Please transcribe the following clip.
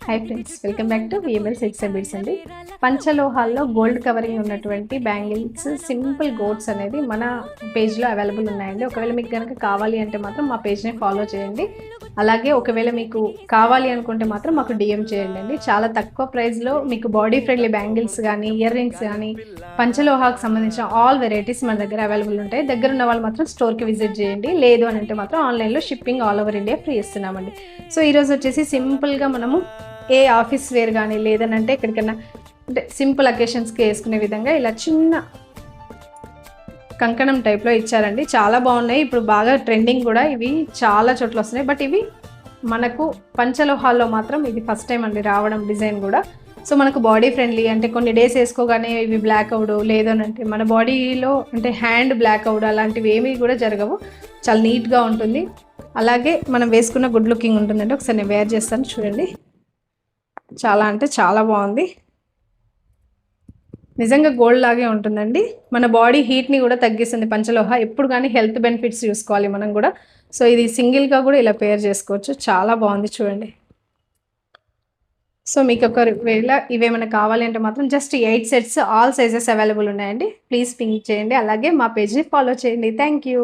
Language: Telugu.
Hi friends, welcome back to VML silks and beads అండి. పంచలోహాల్లో గోల్డ్ కవరింగ్ ఉన్నటువంటి బ్యాంగిల్స్ సింపుల్ గోట్స్ అనేది మన పేజ్లో అవైలబుల్ ఉన్నాయండి. ఒకవేళ మీకు కనుక కావాలి అంటే మాత్రం మా పేజ్ని ఫాలో చేయండి. అలాగే ఒకవేళ మీకు కావాలి అనుకుంటే మాత్రం మాకు డిఎం చేయండి అండి. చాలా తక్కువ ప్రైస్లో మీకు బాడీ ఫ్రెండ్లీ బ్యాంగిల్స్ కానీ, ఇయర్ రింగ్స్ కానీ, పంచలోహాకు సంబంధించిన ఆల్ వెరైటీస్ మన దగ్గర అవైలబుల్ ఉంటాయి. దగ్గర ఉన్న వాళ్ళు మాత్రం స్టోర్కి విజిట్ చేయండి. లేదు అని అంటే మాత్రం ఆన్లైన్లో shipping all over India free ఇస్తున్నామండి. సో ఈరోజు వచ్చేసి సింపుల్గా మనము ఏ ఆఫీస్ వేర్ కానీ లేదనంటే ఎక్కడికైనా అంటే సింపుల్ అకేషన్స్కి వేసుకునే విధంగా ఇలా చిన్న కంకణం టైప్లో ఇచ్చారండి. చాలా బాగున్నాయి. ఇప్పుడు బాగా ట్రెండింగ్ కూడా, ఇవి చాలా చోట్ల వస్తున్నాయి. బట్ ఇవి మనకు పంచలోహాల్లో మాత్రం ఇది ఫస్ట్ టైం అండి రావడం డిజైన్ కూడా. సో మనకు బాడీ ఫ్రెండ్లీ అంటే కొన్ని డేస్ వేసుకోగానే ఇవి బ్లాక్ అవడు, లేదనంటే మన బాడీలో అంటే హ్యాండ్ బ్లాక్ అవడు అలాంటివి ఏమీ కూడా జరగవు. చాలా నీట్గా ఉంటుంది. అలాగే మనం వేసుకున్న గుడ్ లుకింగ్ ఉంటుందండి. ఒకసారి నేను వేర్ చేస్తాను చూడండి. చాలా అంటే చాలా బాగుంది. నిజంగా గోల్డ్ లాగే ఉంటుందండి. మన బాడీ హీట్ని కూడా తగ్గిస్తుంది పంచలోహ. ఎప్పుడు కానీ హెల్త్ బెనిఫిట్స్ చూసుకోవాలి మనం కూడా. సో ఇది సింగిల్గా కూడా ఇలా పేర్ చేసుకోవచ్చు. చాలా బాగుంది చూడండి. సో మీకు ఒకవేళ ఇవేమైనా కావాలి అంటే మాత్రం just 8 sets all sizes available ఉన్నాయండి. ప్లీజ్ పింక్ చేయండి. అలాగే మా పేజ్ని ఫాలో చేయండి. Thank you.